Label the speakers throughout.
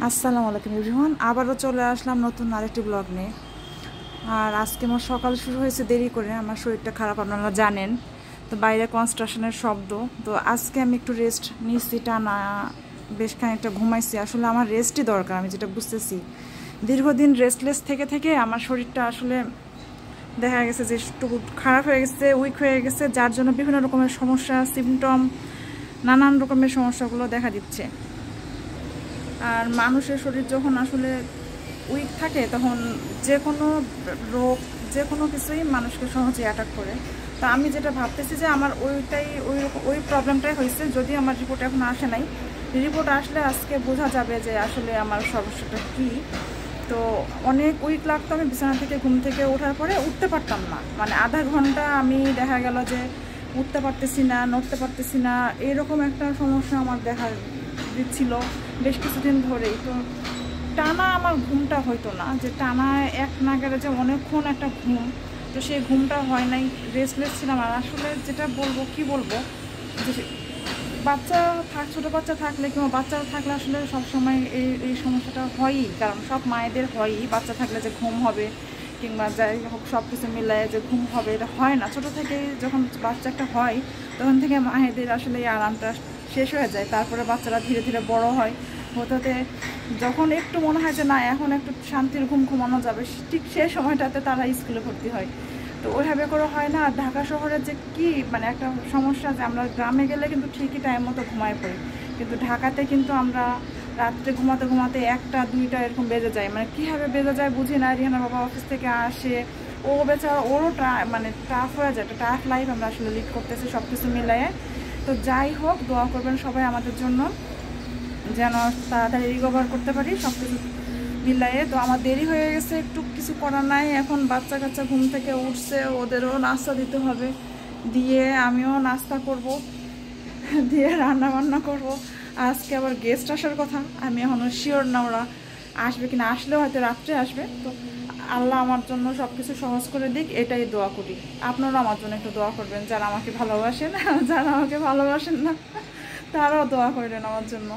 Speaker 1: আসসালামু আলাইকুম এভরিওয়ান, আবারও চলে আসলাম নতুন আরেকটি ব্লগ নিয়ে। আর আজকে আমার সকাল শুরু হয়েছে দেরি করে, আমার শরীরটা খারাপ আপনারা জানেন। তো বাইরে কনস্ট্রাকশনের শব্দ, তো আজকে আমি একটু রেস্ট নিচ্ছি, টানা বেশ খানিকটা ঘুমাইছি। আসলে আমার রেস্টই দরকার, আমি যেটা বুঝতেছি। দীর্ঘদিন রেস্টলেস থেকে থেকে আমার শরীরটা আসলে দেখা গেছে যে একটু খারাপ হয়ে গেছে, উইক হয়ে গেছে, যার জন্য বিভিন্ন রকমের সমস্যা, সিমটম, নানান রকমের সমস্যাগুলো দেখা দিচ্ছে। আর মানুষের শরীর যখন আসলে উইক থাকে তখন যে কোনো রোগ, যে কোনো কিছুই মানুষকে সহজে অ্যাটাক করে। তো আমি যেটা ভাবতেছি যে আমার ওই প্রবলেমটাই হয়েছে, যদি আমার রিপোর্ট এখন আসে নাই। রিপোর্ট আসলে আজকে বোঝা যাবে যে আসলে আমার সমস্যাটা কী। তো অনেক উইক লাগতো, আমি বিছানা থেকে ঘুম থেকে ওঠার পরে উঠতে পারতাম না, মানে আধা ঘন্টা আমি দেখা গেল যে উঠতে পারতেছি না, নড়তে পারতেছি না, এরকম একটা সমস্যা আমার দেখা দিচ্ছিল বেশ কিছুদিন ধরেই। তো টানা আমার ঘুমটা হইতো না, যে টানা এক নাগারে যে অনেকক্ষণ একটা ঘুম, তো সেই ঘুমটা হয় নাই, রেস্টলেস ছিলাম। আর আসলে যেটা বলবো কি বলবো, যে বাচ্চা ছোটো বাচ্চা থাকলে কিংবা বাচ্চারা থাকলে আসলে সবসময় এই সমস্যাটা হয়ই, কারণ সব মায়েদের হয়ই। বাচ্চা থাকলে যে ঘুম হবে কিংবা যাই হোক সব কিছু মিলায় যে ঘুম হবে, এটা হয় না। ছোটো থেকে যখন বাচ্চা একটা হয় তখন থেকে মায়েদের আসলে এই আরামটা শেষ হয়ে যায়। তারপরে বাচ্চারা ধীরে ধীরে বড় হয়, হতে হতে যখন একটু মনে হয় যে না এখন একটু শান্তির ঘুম ঘুমানো যাবে, ঠিক সেই সময়টাতে তারা স্কুলে ভর্তি হয়। তো ওইভাবে করে হয় না। আর ঢাকা শহরে যে কি মানে একটা সমস্যা, যে আমরা গ্রামে গেলে কিন্তু ঠিকই টাইম মতো ঘুমায় পড়ি, কিন্তু ঢাকাতে কিন্তু আমরা রাত্রে ঘুমাতে ঘুমাতে 1টা 2টা এরকম বেজে যায়। মানে কীভাবে বেজে যায় বুঝি না। রিহানার বাবা অফিস থেকে আসে, ও বেচারা, ওরও মানে টাফ হয়ে যায়, একটা টাফ লাইফ আমরা আসলে লিড করতেছি সব কিছু মিলিয়ে। তো যাই হোক, দোয়া করবেন সবাই আমাদের জন্য, যেন তাড়াতাড়ি রিকভার করতে পারি সব কিছু মিলাইয়ে। তো আমার দেরি হয়ে গেছে, একটু কিছু করার নাই। এখন বাচ্চা কাচ্চা ঘুম থেকে উঠছে, ওদেরও নাস্তা দিতে হবে, দিয়ে আমিও নাস্তা করব, দিয়ে রান্না বান্না করব। আজকে আবার গেস্ট আসার কথা, আমি এখনও শিওর না ওরা আসবে কিনা, আসলেও হয়তো রাত্রে আসবে। তো আল্লাহ আমার জন্য সব কিছু সহজ করে দিক, এটাই দোয়া করি। আপনারাও আমার জন্য একটু দোয়া করবেন, যারা আমাকে ভালোবাসেন, যারা আমাকে ভালোবাসেন না তারাও দোয়া করবেন আমার জন্য।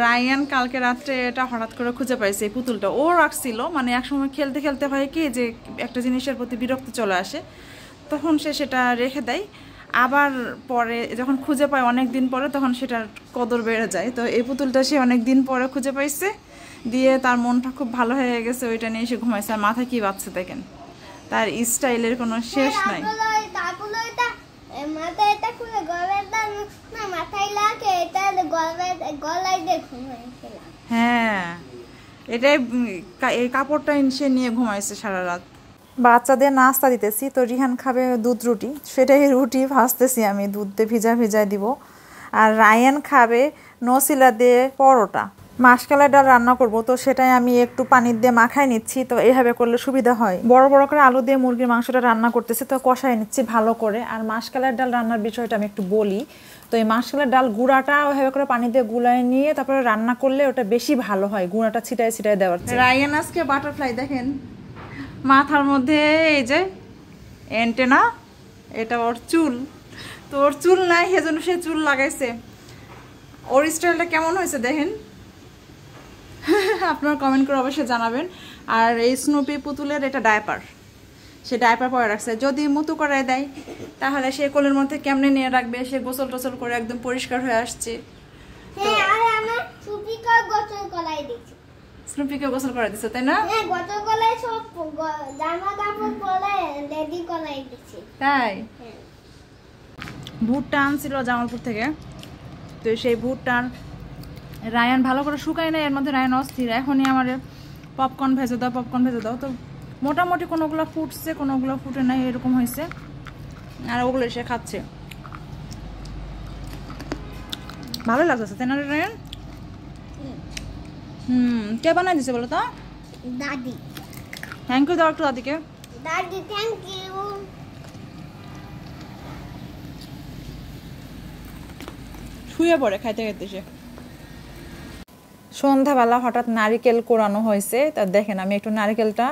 Speaker 1: রায়ান কালকে রাত্রে এটা হঠাৎ করে খুঁজে পাইছে, এই পুতুলটা ও রাখছিল। মানে একসময় খেলতে খেলতে হয় কি, যে একটা জিনিসের প্রতি বিরক্তি চলে আসে, তখন সে সেটা রেখে দেয়। আবার পরে যখন খুঁজে পায় অনেক দিন পরে, তখন সেটার কদর বেড়ে যায়। তো এই পুতুলটা সে অনেক দিন পরে খুঁজে পাইছে, দিয়ে তার মনটা খুব ভালো হয়ে গেছে, ওইটা নিয়ে এসে ঘুমাইছে। আর মাথায় কি বাজছে দেখেন, তার স্টাইলের কোনো শেষ নাই। হ্যাঁ, এটাই, এই কাপড়টা সে নিয়ে ঘুমাইছে সারা রাত। বাচ্চাদের নাস্তা দিতেছি, তো রিহান খাবে দুধ রুটি, সেটাই রুটি ভাজতেছি আমি, দুধ দিয়ে ভিজায় দিব। আর রায়ান খাবে নসিলা দিয়ে পরোটা। মাসকলাই ডাল রান্না করব, তো সেটাই আমি একটু পানির দিয়ে মাখাই নিচ্ছি। তো এইভাবে করলে সুবিধা হয়। বড় বড় করে আলু দিয়ে মুরগির মাংসটা রান্না করতেছি, তো কষাই নিচ্ছি ভালো করে। আর মাসকলাই ডাল রান্নার বিষয়টা আমি একটু বলি। তো এই মাসকলাই ডাল গুঁড়াটা ওইভাবে করে পানি দিয়ে গুলায় নিয়ে তারপরে রান্না করলে ওটা বেশি ভালো হয়, গুঁড়াটা ছিটায় ছিটায় দেওয়ার। রায়ান আজকে বাটারফ্লাই দেখেন মাথার মধ্যে, এই যে অ্যান্টেনা, এটা ওর চুল। তো ওর চুল নাই, সেজন্য সে চুল লাগাইছে। ওর স্টাইলটা কেমন হয়েছে দেখেন, আপনারা কমেন্ট করে অবশ্যই জানাবেন। আর এই স্নুপি পুতুলের এটা ডায়পার, সে ডায়পার পরে রাখছে। যদি মুতু করে দেয় তাহলে সে কোলের মধ্যে কেমনে নিয়ে রাখবে, সে গোসল টোসল করে একদম পরিষ্কার হয়ে আসছে। স্নুপিকে গোসল করে দিচ্ছে, তাই না? তাই ভুট্টা আনছিল জামালপুর থেকে, তো সেই ভুট্টার রায়ান ভালো করে শুকায় না, এর মধ্যে রায়ান অস্থির, এখনই আমার পপকর্ন ভেজে দাও। তো মোটামুটি কোনোগুলো ফুটছে, কোনোগুলো ফুটে নাই, এরকম হয়েছে। আর ওগুলো সে খাচ্ছে, ভালো লাগতেছে, তাই না রায়ান? কে বানাই দিছে বলো তো?
Speaker 2: দাদি।
Speaker 1: থ্যাংক ইউ দাও একটু দাদিকে।
Speaker 2: দাদি থ্যাংক ইউ।
Speaker 1: শুয়ে পড়ে খাইতে খাইতে সে। সন্ধ্যাবেলা হঠাৎ নারিকেল কোরানো হয়েছে, তা দেখেন আমি একটু নারিকেলটা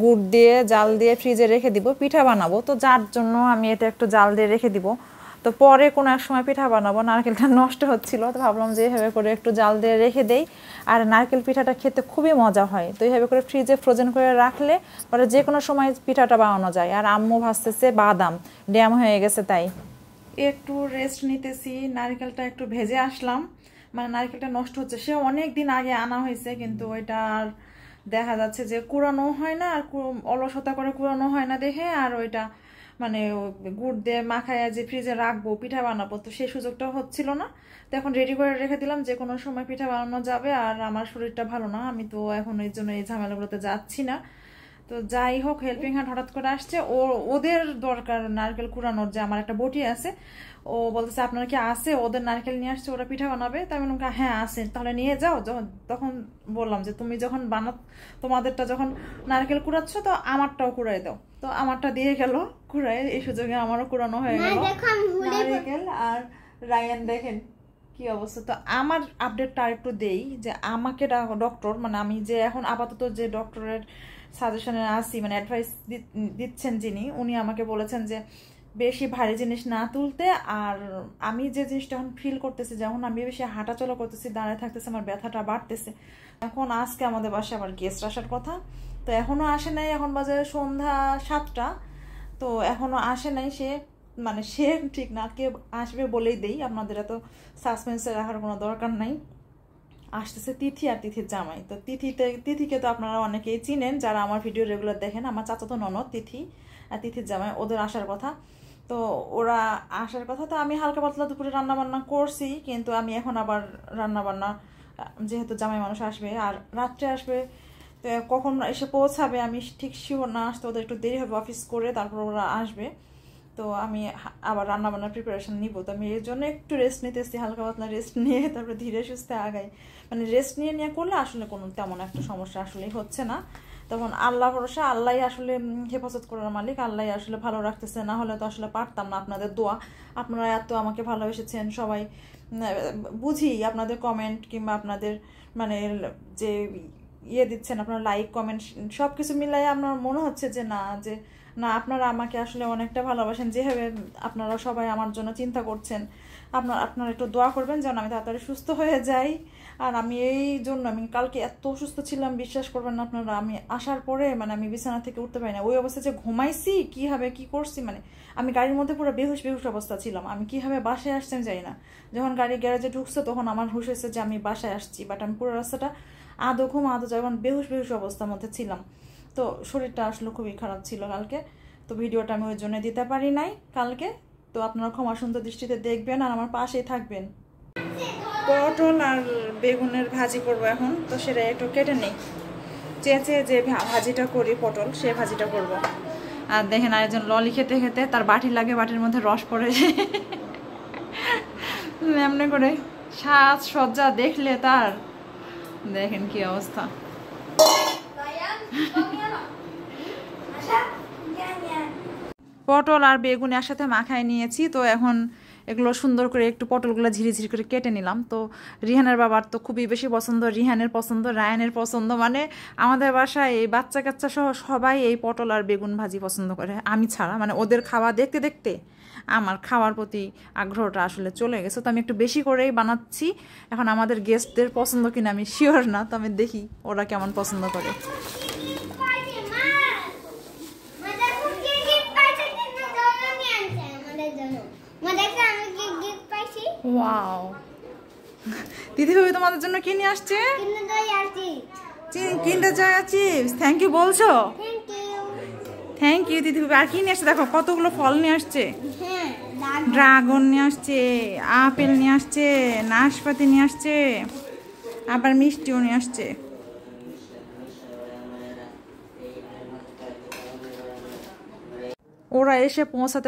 Speaker 1: গুড় দিয়ে জাল দিয়ে ফ্রিজে রেখে দিব, পিঠা বানাবো। তো যার জন্য আমি এটা একটু জাল দিয়ে রেখে দিব। তো পরে কোনো এক সময় পিঠা বানাবো, নারকেলটা নষ্ট হচ্ছিল, তো ভাবলাম যে এভাবে করে একটু জাল দিয়ে রেখে দেই। আর নারকেল পিঠাটা খেতে খুবই মজা হয়, তো এইভাবে করে ফ্রিজে ফ্রোজেন করে রাখলে পরে যে কোনো সময় পিঠাটা বানানো যায়। আর আম্মু ভাজতেছে বাদাম, ড্যাম হয়ে গেছে তাই একটু রেস্ট নিতেছি। নারকেলটা একটু ভেজে আসলাম, মানে নারকেলটা নষ্ট হচ্ছে, সে অনেক দিন আগে আনা হয়েছে, কিন্তু ওইটা আর দেখা যাচ্ছে যে কুড়ানো হয় না, আর অলসতা করে কুড়ানো হয় না দেখে, আর ওইটা মানে গুড় দিয়ে মাখায় যে ফ্রিজে রাখবো পিঠা বানাবো, তো সেই সুযোগটাও হচ্ছিল না। তো এখন রেডি করে রেখে দিলাম, যে কোনো সময় পিঠা বানানো যাবে। আর আমার শরীরটা ভালো না, আমি তো এখন এই জন্য এই ঝামেলাগুলোতে যাচ্ছি না। তো যাই হোক, হেল্পিং হ্যান্ড হঠাৎ করে আসছে, ওদের দরকার নারকেল কুড়ানোর, যে আমার একটা বটি আছে, ও বলতেছে আপনার কি আছে, ওদের নারকেল নিয়ে আসছে, ওরা পিঠা বানাবে। তাই আমি বললাম হ্যাঁ আছে, তাহলে নিয়ে যাও। তখন বললাম যে তুমি যখন তোমাদেরটা যখন নারকেল কুড়াচ্ছ, তো আমারটাও কুড়াই দাও। তো আমারটা দিয়ে গেল কুড়াই, এই সুযোগে আমারও কুড়ানো হয়ে গেল নারকেল। আর রায়ান দেখেন কি অবস্থা। তো আমার আপডেটটা আর একটু দেই, যে আমাকে ডক্টর, মানে আমি যে এখন আপাতত যে ডক্টরের সাজেশনে আসি, মানে অ্যাডভাইস দিচ্ছেন যিনি, উনি আমাকে বলেছেন যে বেশি ভারী জিনিস না তুলতে। আর আমি যে জিনিসটা এখন ফিল করতেছি, যখন আমি বেশি হাঁটাচলা করতেছি, দাঁড়ায় থাকতেছে, আমার ব্যথাটা বাড়তেছে। এখন আজকে আমাদের বাসায় আবার গেস্ট আসার কথা, তো এখনো আসে নাই, এখন বাজে সন্ধ্যা 7টা, তো এখনো আসে নাই সে, মানে সে ঠিক না, কে আসবে বলেই দেই, আপনাদের এত সাসপেন্সে রাখার কোনো দরকার নাই। আসতেছে তিথি আর তিথির জামাই। তো তিথিকে তো আপনারা অনেকেই চিনেন, যারা আমার ভিডিও রেগুলার দেখেন, আমার চাচাতো ননদ তিথি আর তিথির জামাই, ওদের আসার কথা। তো ওরা আসার কথা, তো আমি হালকা পাতলা দুপুরে রান্নাবান্না করছি, কিন্তু আমি এখন আবার রান্নাবান্না, যেহেতু জামাই মানুষ আসবে আর রাত্রে আসবে, তো কখন এসে পৌঁছাবে আমি ঠিক শিওর না, আসতে ওদের একটু দেরি হবে অফিস করে, তারপর ওরা আসবে। তো আমি আবার রান্নাবান্নার প্রিপারেশন নিব, তো আমি এর জন্য একটু রেস্ট নিতেছি, হালকা পাতলা রেস্ট নিয়ে তারপরে ধীরে সুস্থে আগাই। মানে রেস্ট নিয়ে করলে আসলে কোনো তেমন একটা সমস্যা আসলেই হচ্ছে না। তখন আল্লাহ ভরসা, আল্লাহ আসলে হেফাজত করার মালিক, আল্লাহ আসলে ভালো রাখতেছে, না হলে তো আসলে পারতাম না। আপনাদের দোয়া, আপনারা এত আমাকে ভালোবেসেছেন সবাই, বুঝি আপনাদের কমেন্ট কিংবা আপনাদের মানে যে দিচ্ছেন, আপনারা লাইক কমেন্ট সব কিছু মিলাই আমার মনে হচ্ছে যে না আপনারা আমাকে আসলে অনেকটা ভালোবাসেন, যেভাবে আপনারা সবাই আমার জন্য চিন্তা করছেন। আপনারা একটু দোয়া করবেন যেন আমি তাড়াতাড়ি সুস্থ হয়ে যাই। আর আমি এই জন্য, আমি কালকে এত অসুস্থ ছিলাম, বিশ্বাস করবেন না আপনারা, আমি আসার পরে মানে আমি বিছানা থেকে উঠতে পারি না, ওই অবস্থায় যে ঘুমাইছি, কীভাবে কি করছি, মানে আমি গাড়ির মধ্যে পুরো বেহুশ অবস্থা ছিলাম। আমি কীভাবে বাসায় আসছেন জানি না, যখন গাড়ি গ্যারেজে ঢুকছে তখন আমার হুশ হয়েছে যে আমি বাসায় আসছি, বাট আমি পুরো রাস্তাটা আদৌ ঘুম আদৌ যখন বেহুশ অবস্থার মধ্যে ছিলাম। তো শরীরটা আসলে খুবই খারাপ ছিল কালকে, তো ভিডিওটা আমি ওই জন্য দিতে পারি নাই কালকে। তো আপনারা ক্ষমা সুন্দর দৃষ্টিতে দেখবেন আর আমার পাশেই থাকবেন। পটল আর বেগুনের ভাজি করবো এখন, তো সেটা একটু কেটে নেই, চেঁচে যে ভাজিটা করি পটল, সে ভাজিটা করব। আর দেখেন আরেকজন ললি খেতে খেতে তার বাটি লাগে, বাটির মধ্যে রস পড়ে এমনি করে সাজসজ্জা দেখলে তার দেখেন কি অবস্থা। পটল আর বেগুন একসাথে মাখায় নিয়েছি, তো এখন এগুলো সুন্দর করে একটু পটলগুলো ঝিরি করে কেটে নিলাম। তো রিহানের বাবার তো খুবই বেশি পছন্দ, রিহানের পছন্দ, রায়ানের পছন্দ, মানে আমাদের বাসায় এই বাচ্চা কাচ্চা সহ সবাই এই পটল আর বেগুন ভাজি পছন্দ করে, আমি ছাড়া। মানে ওদের খাওয়া দেখতে দেখতে আমার খাওয়ার প্রতি আগ্রহটা আসলে চলে গেছে, তো আমি একটু বেশি করেই বানাচ্ছি। এখন আমাদের গেস্টদের পছন্দ কিনা আমি শিওর না, তো আমি দেখি ওরা কেমন পছন্দ করে। ওয়াও, দিদি ভাবি তোমাদের জন্য কি নিয়ে আসছে? কিন্ডার জয় চিপস। থ্যাংক ইউ বলছো? থ্যাংক ইউ দিদি ভাবি। আর কি নিয়ে আসছে দেখো, কতগুলো ফল নিয়ে আসছে, ড্রাগন নিয়ে আসছে, আপেল নিয়ে আসছে, নাশপাতি নিয়ে আসছে, আবার মিষ্টিও নিয়ে আসছে। ওরা এসে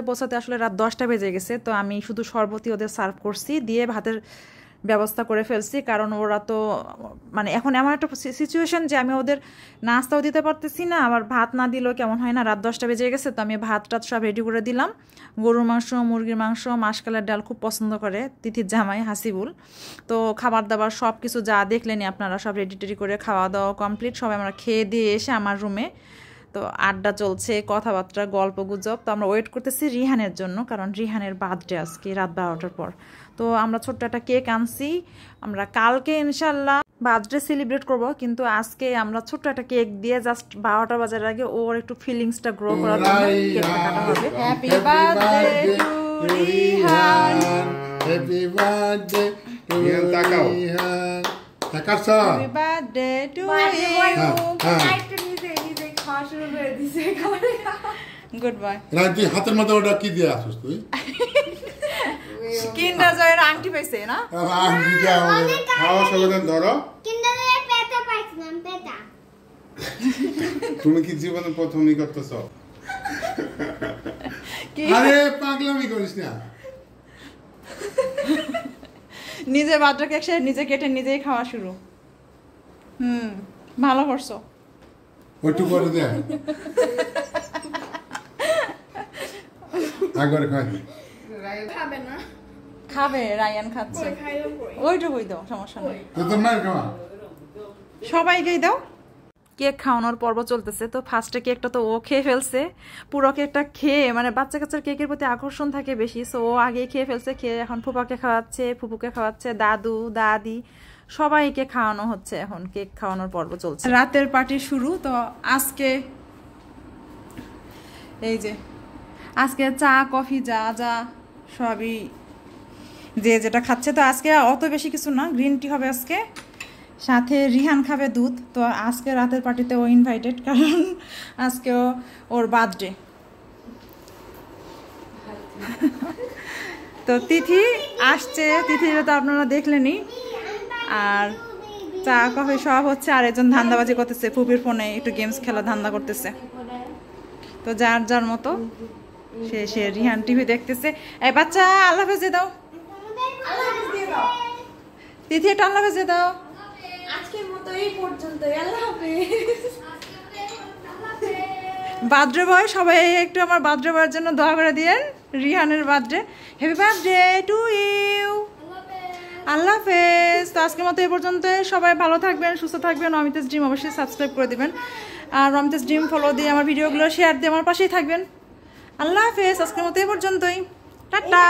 Speaker 1: পৌঁছাতে আসলে রাত 10টা বেজে গেছে, তো আমি শুধু শরবতই ওদের সার্ভ করছি, দিয়ে ভাতের ব্যবস্থা করে ফেলছি। কারণ ওরা তো মানে এখন এমন একটা সিচুয়েশন যে আমি ওদের নাস্তাও দিতে পারতেছি না, আবার ভাত না দিলেও কেমন হয় না, রাত 10টা বেজে গেছে। তো আমি ভাত টাত সব রেডি করে দিলাম, গরুর মাংস, মুরগির মাংস, মাসকালের ডাল খুব পছন্দ করে তিথির জামাই হাসিবুল। তো খাবার দাবার সব কিছু যা দেখলেনি আপনারা, সব রেডি করে খাওয়া দাওয়া কমপ্লিট। সবাই আমরা খেয়ে দিয়ে এসে আমার রুমে তো আড্ডা চলছে, কথাবার্তা, গল্প গুজব। তো আমরা ওয়েট করতেছি রিহানের জন্য, কারণ রিহানের বার্থডে আজকে রাত 12টার পর। তো আমরা ছোট্ট একটা কেক আনছি, আমরা কালকে ইনশাল্লাহ বার্থডে সেলিব্রেট করব, কিন্তু আজকে আমরা ছোট্ট একটা কেক দিয়ে জাস্ট 12টা বাজার আগে ওর একটু ফিলিংসটা গ্রো করার জন্য কেকটা কাটা হবে। Happy birthday to Rihan,
Speaker 3: happy birthday to Rihan. তাকাছো?
Speaker 1: Happy birthday to you. Good bye.
Speaker 3: তুই হাতের মধ্যে ওটা কি দিয়ে আসিস তুই?
Speaker 1: কিন্ডার জয়ের আংটি পাইছে না?
Speaker 3: খাওয়া সবাই ধরো।
Speaker 2: কিন্ডারের পেটা পাইছিলাম, পেটা।
Speaker 3: তুমি কি জীবনে প্রথমই করতেছ? আরে পাগলামি করিস না।
Speaker 1: নিজে বার্থডে কেক সে নিজে কেটে নিজেই খাওয়া শুরু। ভালো করছো।
Speaker 3: ওটু করে দে। আগরে খাই।
Speaker 2: খাবে না।
Speaker 1: খাবে, রায়ান খাচ্ছে। ওইটুকুই দাও, সমস্যা নেই।
Speaker 3: তো তোর মায়ের খাওয়া।
Speaker 1: সবাইকেই দাও। কেক খাওয়ানোর পর্ব চলতেছে। তো ফার্স্টে কেকটা তো ও খেয়ে ফেলছে। পুরো কেকটা খেয়ে, মানে বাচ্চা কাচ্চার কেকের প্রতি আকর্ষণ থাকে বেশি, সো ও আগেই খেয়ে ফেলছে। খেয়ে এখন ফুপাকে খাওয়াচ্ছে, ফুপুকে খাওয়াচ্ছে, দাদু দাদি সবাইকে খাওয়ানো হচ্ছে। এখন কেক খাওয়ানোর পর্ব চলছে। রাতের পার্টি শুরু। তো আজকে এই যে আজকে চা কফি যা যা সবই যে যেটা খাচ্ছে। তো আজকে অত বেশি কিছু না, গ্রিন টি হবে আজকে, সাথে রিহান খাবে দুধ। তো আজকে রাতের পার্টিতে ও ইনভাইটেড, কারণ আজকে ওর বার্থডে। তো তিথি আসছে, তিথিটা তো আপনারা দেখলেনই। আর চা কফি সব হচ্ছে, আর একজন ধান্দাবাজি করতেছে, ফুপির ফোনে একটু গেমস খেলা ধান্দা করতেছে। তো যার যার মতো সে রিহান টিভি দেখতেছে। এই বাচ্চা আল্লাহ হাফেজ দিয়ে দাও, তিথি একটা আল্লাহ হাফেজ দিয়ে দাও।
Speaker 2: আজকের মতো এই পর্যন্ত, আল্লাহ হাফেজ।
Speaker 1: বার্থডে বয়, সবাই একটু আমার বার্থডে বয়ের জন্য দোয়া করে দিয়েন। রিহানের birthday, happy birthday to you. আল্লাহ হাফেজ। তো আজকের মতো এই পর্যন্ত। সবাই ভালো থাকবেন, সুস্থ থাকবেন। অমিতাস ড্রিম অবশ্যই সাবস্ক্রাইব করে দিবেন, আর অমিতাস ড্রিম ফলো দিয়ে আমার ভিডিওগুলো শেয়ার দিয়ে আমার পাশেই থাকবেন। আল্লাহ হাফেজ। আজকের মতো এই পর্যন্তই, টাটা।